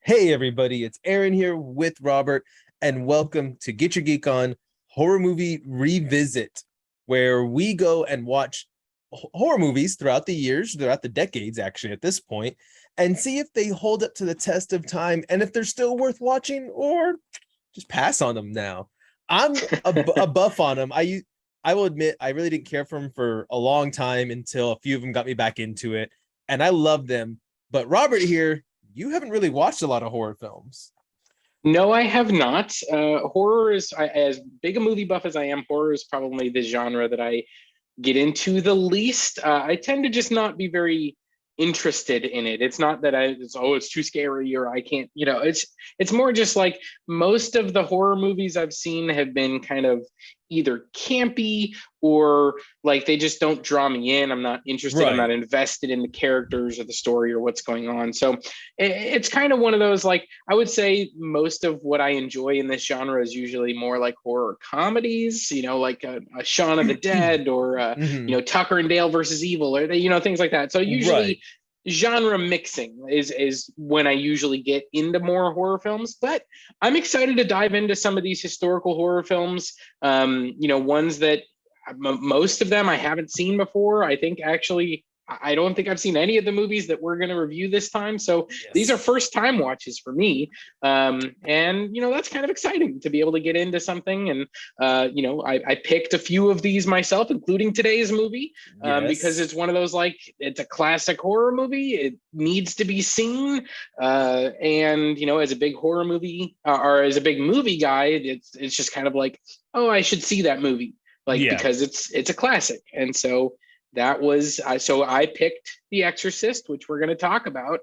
Hey everybody, it's Aaron here with Robert, and welcome to Get Your Geek On Horror Movie Revisit, where we go and watch horror movies throughout the years, throughout the decades actually at this point, and see if they hold up to the test of time and if they're still worth watching or just pass on them now. I'm a buff on them. I will admit I really didn't care for them for a long time until a few of them got me back into it, and I love them. But Robert here, you haven't really watched a lot of horror films. No, I have not. Horror is, as big a movie buff as I am, horror is probably the genre that I get into the least. I tend to just not be very interested in it. It's not that it's too scary or I can't, it's more just like most of the horror movies I've seen have been kind of either campy or like they just don't draw me in. I'm not interested. I'm Right. not invested in the characters or the story or what's going on. So it's kind of one of those, like, I would say most of what I enjoy in this genre is usually more like horror comedies, like a Shaun of the Dead or Mhm. Tucker and Dale versus Evil, or things like that. So Right. usually genre mixing is when I usually get into more horror films. But I'm excited to dive into some of these historical horror films. Ones that most of them I haven't seen before. I think actually I don't think I've seen any of the movies that we're going to review this time. So these are Yes. first time watches for me. And that's kind of exciting to be able to get into something. And, I picked a few of these myself, including today's movie, because Yes. it's one of those, like, it's a classic horror movie. It needs to be seen. And, as a big horror movie or as a big movie guy, it's just kind of like, oh, I should see that movie, like, Yeah, because it's a classic. And so that was so I picked The Exorcist, which we're going to talk about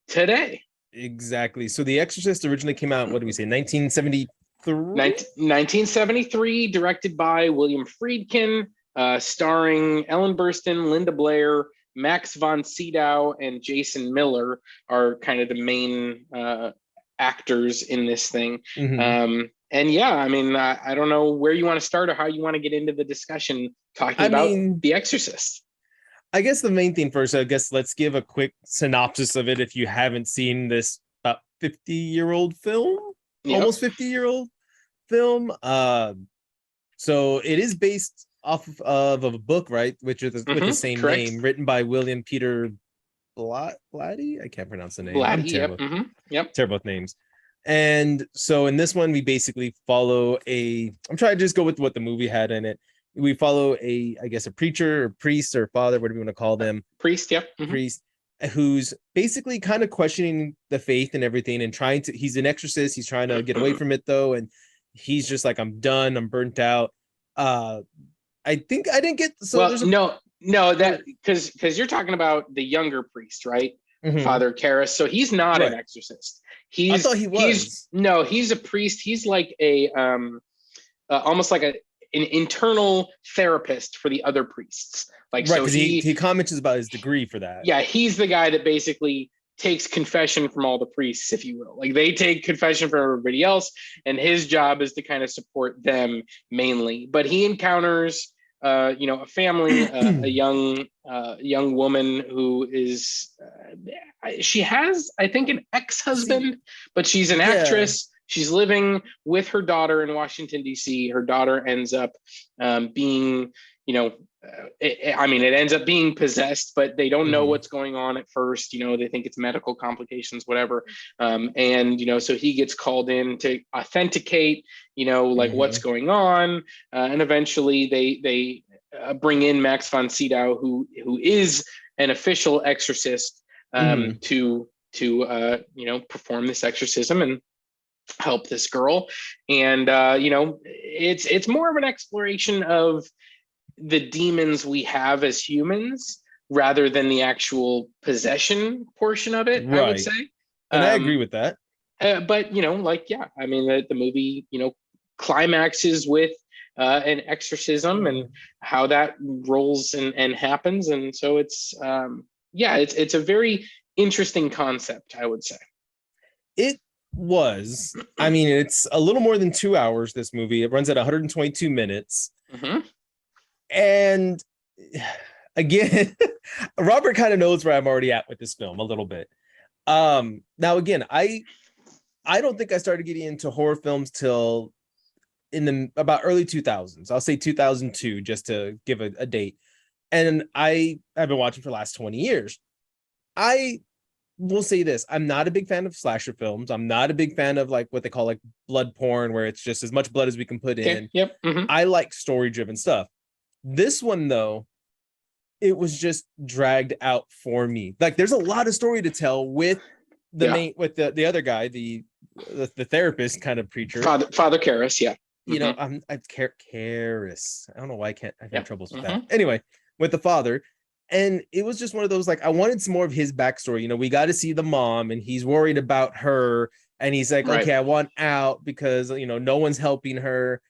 today. exactly. So The Exorcist originally came out, what do we say, 1973? 1973, directed by William Friedkin, starring Ellen Burstyn, Linda Blair, Max von Sydow, and Jason Miller are kind of the main actors in this thing. Hmm. And yeah, I mean, I don't know where you want to start or how you want to get into the discussion talking I about mean, The Exorcist. I guess the main thing first, I guess let's give a quick synopsis of it if you haven't seen this about 50-year-old film, Yep. almost 50-year-old film. So it is based off of a book, right? Which is with the same Correct. name, written by William Peter Blatty. I can't pronounce the name. I'm Blatty. Yep. terrible, Yep. terrible with names. And so in this one, we basically follow I'm trying to just go with what the movie had in it. We follow I guess, a preacher or priest or father, whatever you want to call them, Priest. Yep. priest, who's basically kind of questioning the faith and everything and he's an exorcist. He's trying to get away from it though. And he's just like, I'm done. I'm burnt out. Uh, I think I didn't get, so Well, there's a, no, oh, that because you're talking about the younger priest, right? mhm. Father Karras. So he's not an Right. exorcist. I He's thought he he's was. no, he's a priest. He's like a almost like an internal therapist for the other priests. Like, Right. so Cause he comments about his degree for that. yeah, he's the guy that basically takes confession from all the priests, if you will. Like, they take confession from everybody else, and his job is to kind of support them mainly. But he encounters, a family, a young woman who is, she has, I think, an See, ex-husband, but she's an yeah. actress. She's living with her daughter in Washington, D.C. Her daughter ends up being, you know, it ends up being possessed, but they don't know Hmm. what's going on at first. They think it's medical complications, whatever. And so he gets called in to authenticate, like, what's Hmm. going on. And eventually they bring in Max von Sydow, who is an official exorcist, Hmm. to perform this exorcism and help this girl. And it's more of an exploration of the demons we have as humans rather than the actual possession portion of it, I would Right. say. And I agree um with that. but like, yeah, I mean, the movie climaxes with an exorcism and how that rolls and happens. And so it's yeah, it's a very interesting concept, I would say. It was. I mean, it's a little more than 2 hours, this movie. It runs at 122 minutes. Hmm. And again, Robert kind of knows where I'm already at with this film a little bit. Now again, I don't think I started getting into horror films till in the about early 2000s. I'll say 2002 just to give a date. And I have been watching for the last 20 years. I will say this, I'm not a big fan of slasher films. I'm not a big fan of like what they call like blood porn, where it's just as much blood as we can put Okay. in. Yep. Hmm. I like story driven stuff. This one though, it was just dragged out for me. Like there's a lot of story to tell with the Yeah. main with the other guy, the therapist kind of preacher. Father Karras. Yeah. You Hmm. know, I Karis. I don't know why I Yeah. have troubles with Hmm. that. Anyway, with the father, and it was just one of those like I wanted some more of his backstory. You know, we got to see the mom, and he's worried about her, and he's like, Right. okay, I want out because you know no one's helping her.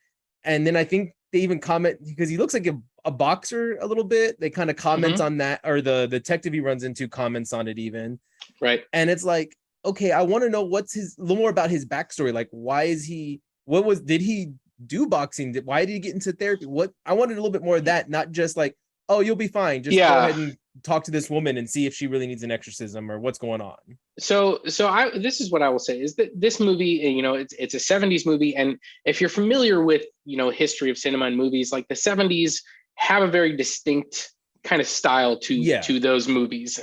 And then I think they even comment because he looks like a boxer a little bit. They kind of comment Hmm. on that, or the detective he runs into comments on it even. Right. And it's like, okay, I want to know what's his a little more about his backstory. Like, why is he? What was? Did he do boxing? Why did he get into therapy? What I wanted a little bit more of that, not just like, oh, you'll be fine. Just go Yeah. ahead and talk to this woman and see if she really needs an exorcism or what's going on. So I this is what I will say is that this movie, it's a 70s movie, and if you're familiar with history of cinema and movies, like the 70s have a very distinct kind of style Yeah, to those movies.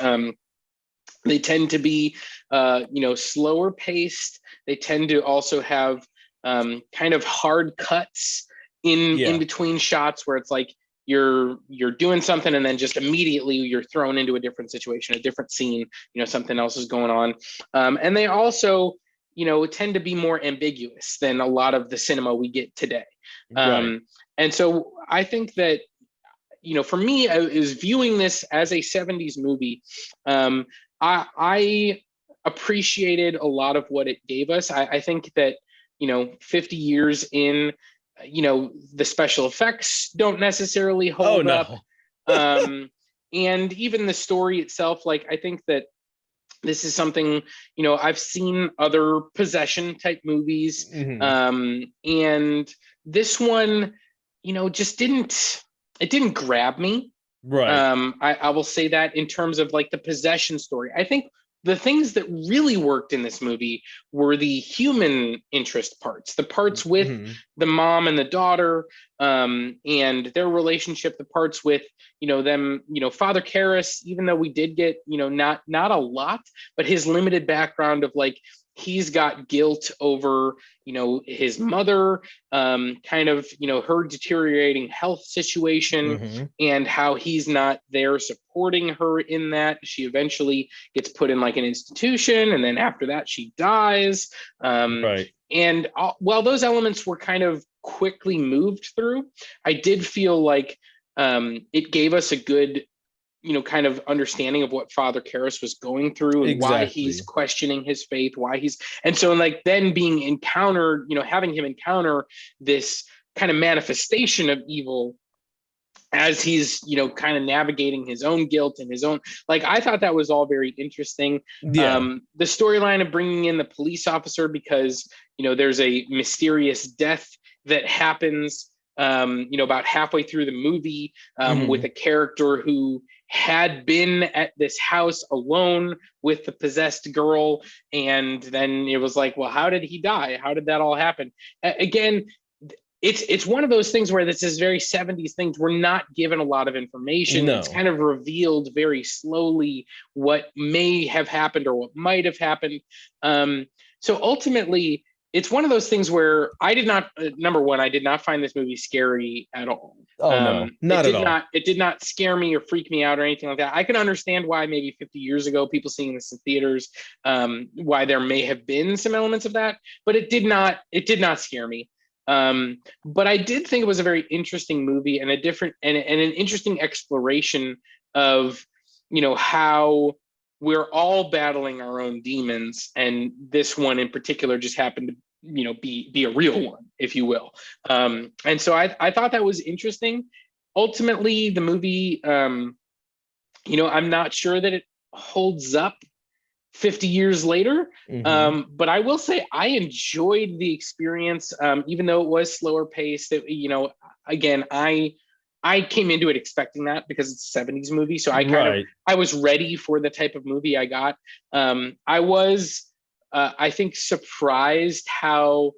They tend to be slower paced. They tend to also have kind of hard cuts in yeah, between shots where it's like you're doing something and then just immediately you're thrown into a different situation, a different scene, something else is going on. And they also tend to be more ambiguous than a lot of the cinema we get today. right. And so I think that for me, I was viewing this as a 70s movie. I appreciated a lot of what it gave us. I think that 50 years in, the special effects don't necessarily Oh hold up. no. And even the story itself, like I think that this is something, I've seen other possession type movies, Mm-hmm. and this one, just didn't grab me. Right. I will say that in terms of like the possession story. I think the things that really worked in this movie were the human interest parts, the parts with Mm-hmm. the mom and the daughter, and their relationship, the parts with them, Father Karras, even though we did get not a lot, but his limited background of like he's got guilt over his mother, kind of her deteriorating health situation, Mm-hmm. and how he's not there supporting her in that. She eventually gets put in like an institution, and then after that she dies. Right. And while those elements were kind of quickly moved through, I did feel like it gave us a good kind of understanding of what Father Karras was going through and why he's Exactly. questioning his faith, why he's, and so like then being encountered, having him encounter this kind of manifestation of evil as he's kind of navigating his own guilt and his own, like I thought that was all very interesting. Yeah. The storyline of bringing in the police officer because there's a mysterious death that happens about halfway through the movie, Mm-hmm. with a character who had been at this house alone with the possessed girl, and then it was like, well, how did he die? How did that all happen? Again, it's one of those things where this is very 70s things. We're not given a lot of information. It's No. kind of revealed very slowly what may have happened or what might have happened. So ultimately, it's one of those things where I did not, number one, I did not find this movie scary at all. Oh no. It Not at did all. not it did not scare me or freak me out or anything like that. I can understand why maybe 50 years ago people seeing this in theaters, why there may have been some elements of that, but it did not scare me. But I did think it was a very interesting movie and a different and an interesting exploration of how we're all battling our own demons, and this one in particular just happened to be a real one, if you will. And so I thought that was interesting. Ultimately, the movie, I'm not sure that it holds up 50 years later. Mm-hmm. But I will say I enjoyed the experience, even though it was slower paced. Again, I I came into it expecting that because it's a 70s movie. So Right. I was ready for the type of movie I got. I was, I think, surprised how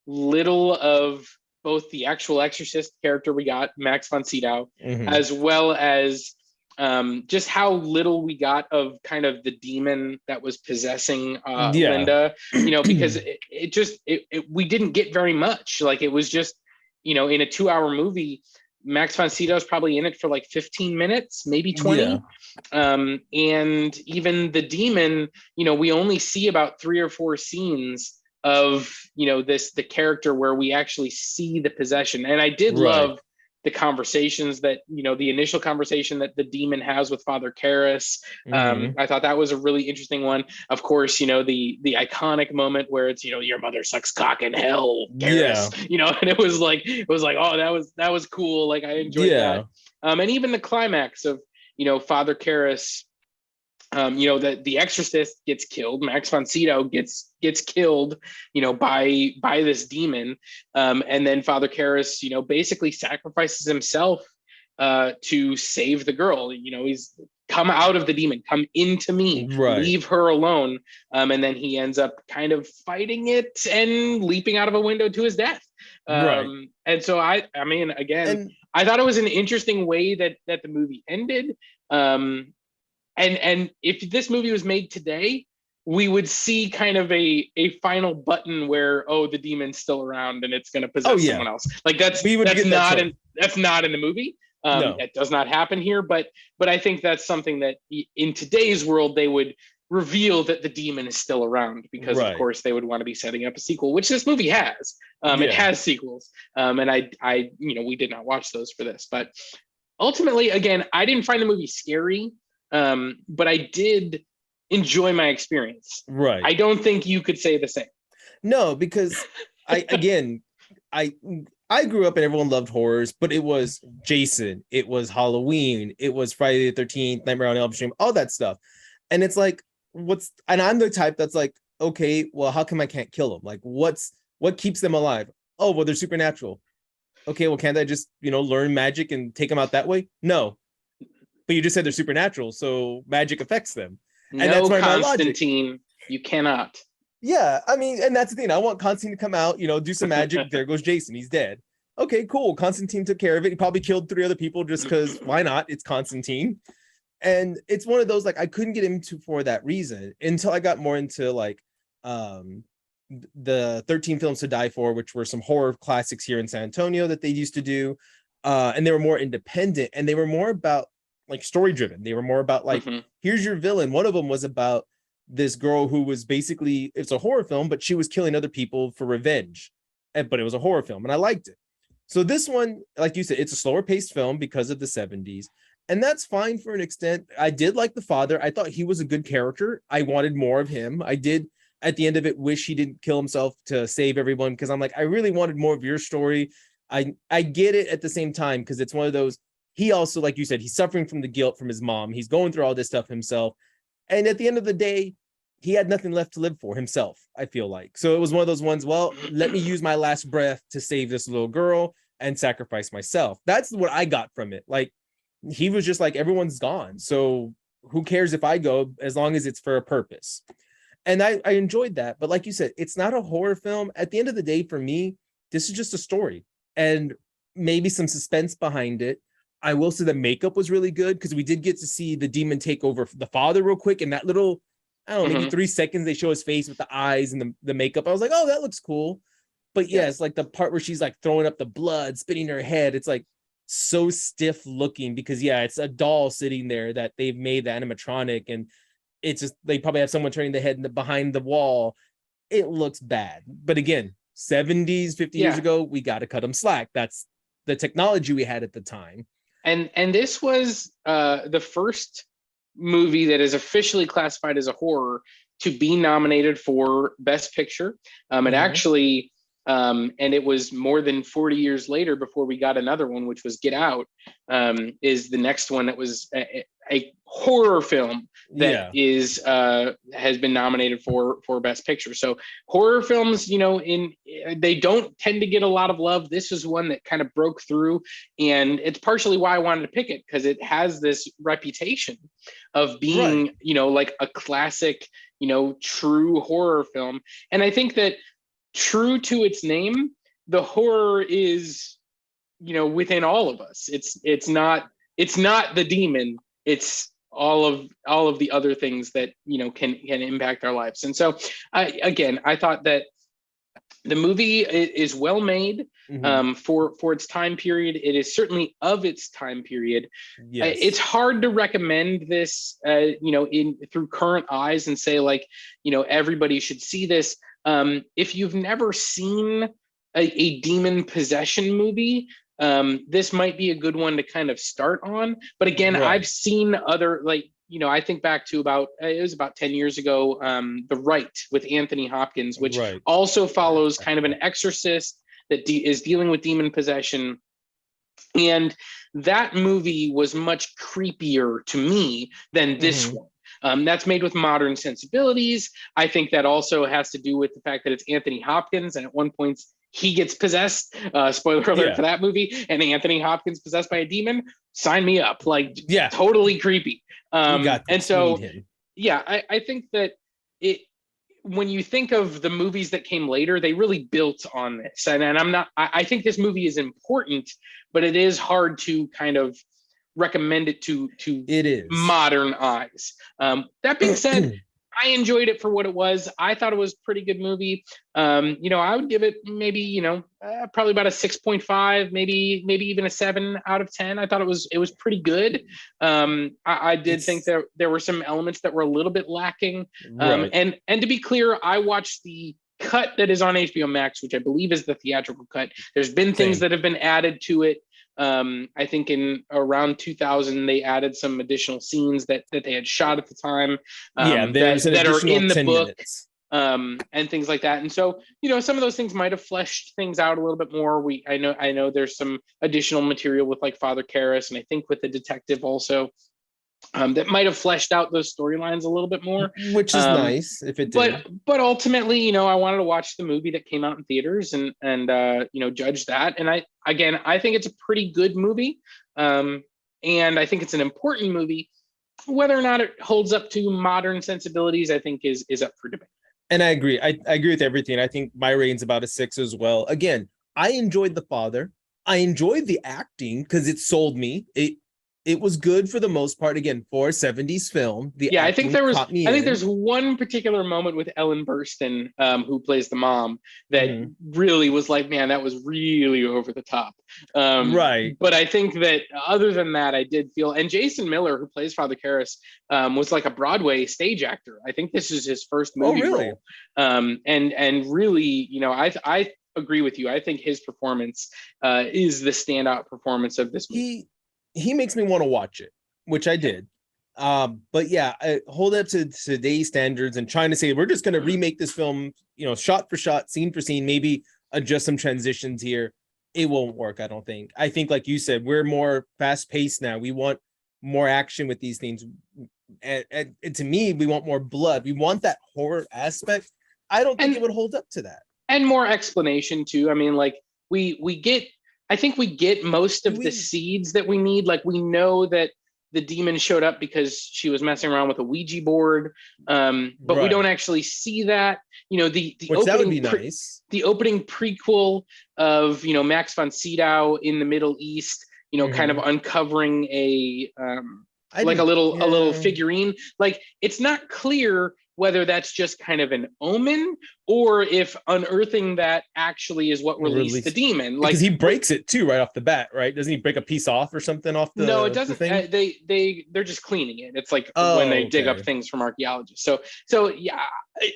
little of both the actual Exorcist character we got, Max von Sydow, Mhm. as well as just how little we got of kind of the demon that was possessing Yeah. Linda, because we didn't get very much. Like, it was just, in a 2 hour movie, Max von Sydow is probably in it for like 15 minutes, maybe Yeah. 20. And even the demon, we only see about 3 or 4 scenes of the character where we actually see the possession. And I did Right. love the conversations that the initial conversation that the demon has with Father Karras. Mhm. I thought that was a really interesting one. Of course, the iconic moment where it's your mother sucks cock in hell, Karras. Yeah. And it was like, oh, that was cool. Like, I enjoyed that. Yeah. And even the climax of Father Karras, that the Exorcist gets killed. Max von Sydow gets killed, by this demon, and then Father Karras, basically sacrifices himself to save the girl. He's come out of the demon, come into me, Right. leave her alone, and then he ends up kind of fighting it and leaping out of a window to his death. Right. And so I mean, again, And I thought it was an interesting way that the movie ended. And if this movie was made today, we would see kind of a final button where, oh, the demon's still around and it's going to oh possess yeah, someone else. Like, that's we would that's get that not trope. in that's not in the movie. No. It does not happen here, but I think that's something that in today's world they would reveal that the demon is still around, because of Right. course they would want to be setting up a sequel, which this movie has. It Yeah. has sequels, and I we did not watch those for this, but ultimately, again, I didn't find the movie scary, but I did enjoy my experience. Right. I don't think you could say the same. No, because I I grew up and everyone loved horrors, but it was Jason, it was Halloween, it was Friday the 13th, Nightmare on Elm Street, all that stuff. And it's like, and I'm the type that's like, okay, well, how come I can't kill them? Like, what keeps them alive? Oh, well, they're supernatural. Okay, well, can't I just, learn magic and take them out that way? No. But you just said they're supernatural, so magic affects them. And that's No, my logic. Constantine, you cannot. Yeah, I mean, and that's the thing. I want Constantine to come out, do some magic. There goes Jason. He's dead. Okay, cool. Constantine took care of it. He probably killed 3 other people just because why not? It's Constantine. And it's one of those, like, I couldn't get into for that reason until I got more into like um the 13 Films to Die For, which were some horror classics here in San Antonio that they used to do. And they were more independent and they were more about like story driven. They were more about like, Mhm. here's your villain. One of them was about this girl who was basically, it's a horror film, but she was killing other people for revenge. But it was a horror film and I liked it. So this one, like you said, it's a slower paced film because of the 70s. And that's fine for an extent. I did like the father. I thought he was a good character. I wanted more of him. I did at the end of it wish he didn't kill himself to save everyone, because I'm like, I really wanted more of your story. I get it at the same time, because it's one of those, he also, like you said, he's suffering from the guilt from his mom. He's going through all this stuff himself. And at the end of the day, he had nothing left to live for himself, I feel like. So it was one of those ones, well, let me use my last breath to save this little girl and sacrifice myself. That's what I got from it. Like, he was just like, everyone's gone. So who cares if I go, as long as it's for a purpose. And I enjoyed that. But like you said, it's not a horror film. At the end of the day, for me, this is just a story and maybe some suspense behind it. I will say the makeup was really good, because we did get to see the demon take over the father real quick. And that little, I don't know, maybe Mhm. 3 seconds they show his face with the eyes and the makeup. I was like, oh, that looks cool. But yeah, Yeah. it's like the part where she's like throwing up the blood, spinning her head. It's like so stiff looking, because yeah, it's a doll sitting there that they've made the animatronic, and it's just, they probably have someone turning the head behind the wall. It looks bad. But again, 70s, 50 years Yeah. ago, we got to cut them slack. That's the technology we had at the time. And this was the first movie that is officially classified as a horror to be nominated for Best Picture. And Mhm. actually, and it was more than 40 years later before we got another one, which was Get Out. Is the next one that was, a horror film that Yeah. is has been nominated for Best Picture. So horror films, they don't tend to get a lot of love. This is one that kind of broke through, and it's partially why I wanted to pick it, because it has this reputation of being, Right. like a classic, true horror film. And I think that true to its name, the horror is, within all of us. It's not the demon. It's all of the other things that can impact our lives. And so I thought that the movie is well made for its time period. It is certainly of its time period. It's Yes. hard to recommend this in through current eyes and say, like, everybody should see this. If you've never seen a demon possession movie, this might be a good one to kind of start on. But again, I've Right. seen other, like, I think back to it was about 10 years ago, The Rite with Anthony Hopkins, which Right. also follows kind of an exorcist that is dealing with demon possession. And that movie was much creepier to me than this one. That's made with modern sensibilities. I think that also has to do with the fact that it's Anthony Hopkins, and at one point he gets possessed. Spoiler alert for that movie. And Anthony Hopkins possessed by a demon. Sign me up. Like, Yeah. totally creepy. We got this. And so, we need him. yeah, I think that when you think of the movies that came later, they really built on this. And I think this movie is important, but it is hard to kind of recommend it to It is. modern eyes. That being said, I enjoyed it for what it was. I thought it was a pretty good movie. I would give it maybe, probably about a 6.5, maybe even a 7 out of 10. I thought it was pretty good. I did think that there were some elements that were a little bit lacking. Right. And to be clear, I watched the cut that is on HBO Max, which I believe is the theatrical cut. There's been things that have been added to it. I think in around 2000 they added some additional scenes that they had shot at the time, that are in the book, and things like that. And so, some of those things might have fleshed things out a little bit more. I know there's some additional material with, like, Father Karras, and I think with the detective also, that might have fleshed out those storylines a little bit more, which is nice if it did. But ultimately, I wanted to watch the movie that came out in theaters and judge that. And I think it's a pretty good movie, and I think it's an important movie. Whether or not it holds up to modern sensibilities, I think is up for debate. And I agree. I agree with everything. I think my rating's about a 6 as well. Again, I enjoyed The Father. I enjoyed the acting because it sold me. It was good for the most part. Again, for a 70s film. I think there's one particular moment with Ellen Burstyn, who plays the mom, that really was like, man, that was really over the top. Right. But I think that other than that, I did feel, and Jason Miller, who plays Father Karras, was like a Broadway stage actor. I think this is his first movie role. And really, I agree with you. I think his performance is the standout performance of this movie. He makes me want to watch it, which I did. But yeah, I hold up to today's standards and trying to say we're just going to remake this film, shot for shot, scene for scene, maybe adjust some transitions here. It won't work, I don't think. I think, like you said, we're more fast paced now. We want more action with these things. And to me, we want more blood. We want that horror aspect. I don't think it would hold up to that. And more explanation too. I mean, like I think we get most of the seeds that we need. Like, we know that the demon showed up because she was messing around with a Ouija board, but we don't actually see that. The which that would be nice. The opening prequel of Max von Sydow in the Middle East, kind of uncovering a little figurine. Like, it's not clear whether that's just kind of an omen or if unearthing that actually is what released the demon. Like, because he breaks it too right off the bat, right? Doesn't he break a piece off or something off the? No, it doesn't. They're just cleaning it. It's like when they dig up things from archaeologists. So yeah,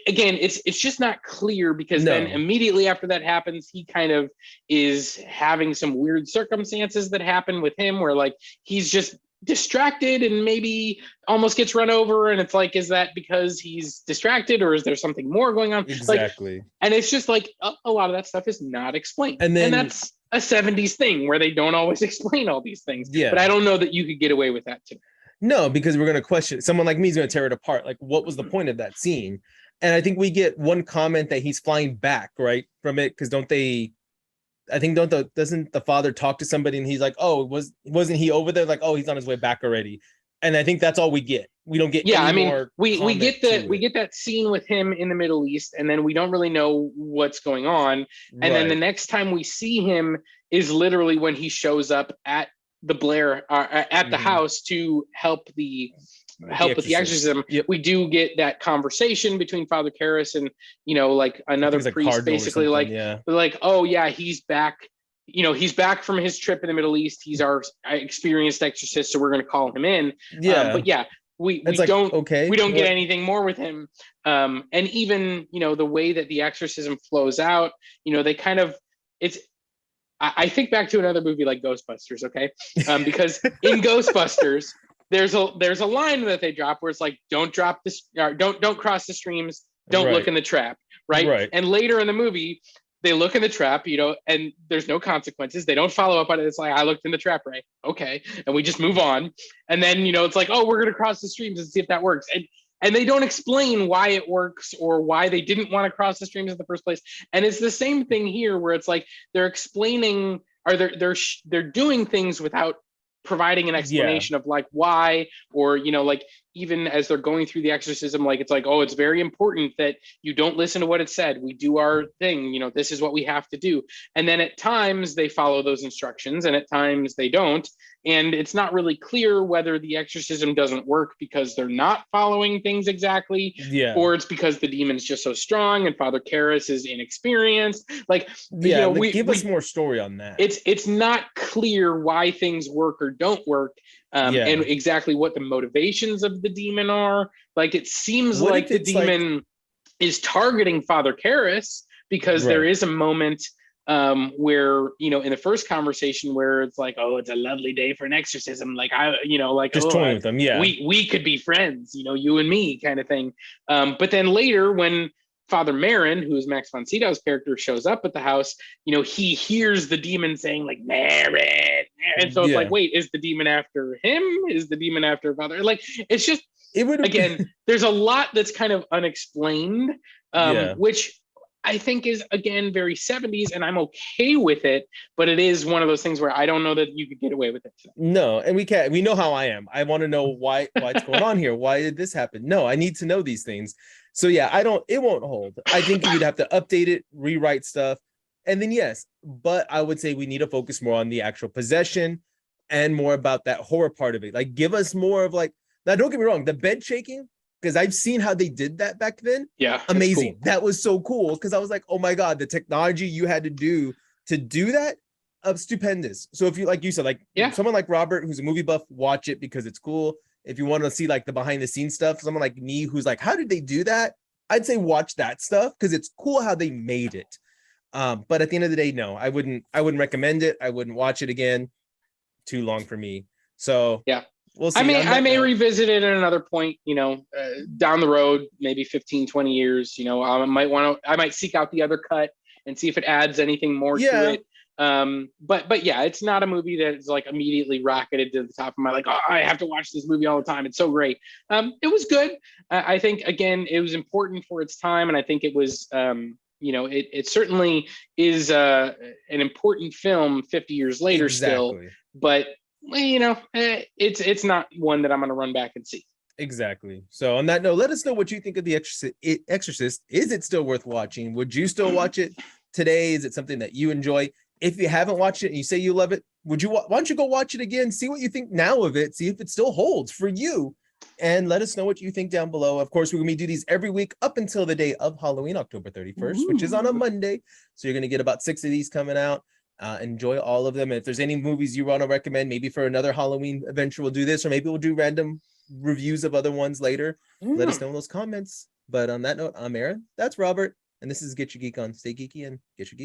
again, it's just not clear, because then immediately after that happens, he kind of is having some weird circumstances that happen with him, where, like, he's just distracted and maybe almost gets run over, and it's like, is that because he's distracted, or is there something more going on? Exactly. And it's just like a lot of that stuff is not explained, and that's a 70s thing where they don't always explain all these things. Yeah, but I don't know that you could get away with that too. No, because we're going to question someone like me is going to tear it apart. Like, what was the point of that scene? And I think we get one comment that he's flying back, right, from it. Because don't they, I think doesn't the father talk to somebody and he's like, oh, wasn't he over there? Like, oh, he's on his way back already. And I think that's all we get. We don't get Yeah, any I mean, more we comment get to we it. get that scene with him in the Middle East, and then we don't really know what's going on. And then the Right. next time we see him is literally when he shows up at the Blair at the Mm-hmm. house to With the help with the Exorcist. exorcism. Yep. We do get that conversation between Father Karras and like I think another it's a priest, cardinal or basically something. Yeah. like, oh yeah, he's back. He's back from his trip in the Middle East. He's our experienced exorcist, so we're going to call him in. Yeah. But yeah, we It's we like, don't okay, we don't get what? anything more with him. And even the way that the exorcism flows out, they kind of it's. I think back to another movie like Ghostbusters, okay? Because in Ghostbusters, there's a line that they drop where it's like, don't drop this, or don't cross the streams, don't look Right. in the trap, right? Right. And later in the movie, they look in the trap, and there's no consequences. They don't follow up on it. It's like, I looked in the trap, right? Okay, and we just move on. And then it's like, oh, we're gonna cross the streams and see if that works. And they don't explain why it works or why they didn't want to cross the streams in the first place. And it's the same thing here, where it's like they're explaining, or they're doing things without providing an Yeah. explanation of like why, or like even as they're going through the exorcism, like it's like, oh, it's very important that you don't listen to what it said, we do our thing, this is what we have to do. And then at times they follow those instructions and at times they don't, and it's not really clear whether the exorcism doesn't work because they're not following things exactly, Yeah. or it's because the demon's just so strong and Father Karras is inexperienced. Like, Yeah. Like, give us we more story on that. it's not clear why things work or don't work, and Yeah. exactly what the motivations of the demon are. Like, it seems What like if the it's like, demon is targeting Father Karras because there right, is a moment where in the first conversation where it's like, oh, it's a lovely day for an exorcism, like just toying with them? Yeah. we could be friends, you and me, kind of thing. But then later, when Father Marin, who is Max von Sydow's character, shows up at the house, he hears the demon saying like, Marin. And so it's like, Yeah. wait, is the demon after him? Is the demon after Father? Like, it's just, It would have again, there's a lot that's kind of unexplained, yeah. which I think is, again, very 70s, and I'm okay with it, but it is one of those things where I don't know that you could get away with it today. No, and we know how I am. I want to know why it's going on here. Why did this happen? No, I need to know these things. So yeah, it won't hold. I think you'd have to update it, rewrite stuff, and then yes, but I would say we need to focus more on the actual possession and more about that horror part of it. Like, give us more of like, now don't get me wrong, the bed shaking, because I've seen how they did that back then. Yeah, it's Amazing. cool. That was so cool, because I was like, oh my God, the technology you had to do that, stupendous. So if you, like you said, like Yeah, someone like Robert, who's a movie buff, watch it because it's cool. If you want to see like the behind the scenes stuff, someone like me who's like, how did they do that? I'd say watch that stuff because it's cool how they made it. But at the end of the day, no, I wouldn't recommend it. I wouldn't watch it again. Too long for me. So yeah. we'll I see. may On I that may note, revisit it at another point, down the road, maybe 15, 20 years. I might seek out the other cut and see if it adds anything more to yeah, it. But yeah, it's not a movie that is like immediately rocketed to the top of my, like, oh, I have to watch this movie all the time, it's so great. It was good. I think, again, it was important for its time, and I think it was, it certainly is an important film 50 years later still. exactly. But it's not one that I'm going to run back and see. Exactly. So on that note, let us know what you think of the Exorcist. Is it still worth watching? Would you still watch it today? Is it something that you enjoy? If you haven't watched it and you say you love it, why don't you go watch it again? See what you think now of it. See if it still holds for you, and let us know what you think down below. Of course, we're gonna do these every week up until the day of Halloween, October 31st, which is on a Monday. So you're gonna get about 6 of these coming out. Enjoy all of them. And if there's any movies you want to recommend, maybe for another Halloween adventure, we'll do this, or maybe we'll do random reviews of other ones later. Let us know in those comments. But on that note, I'm Aaron. That's Robert. And this is Get Your Geek On. Stay geeky and get your geek.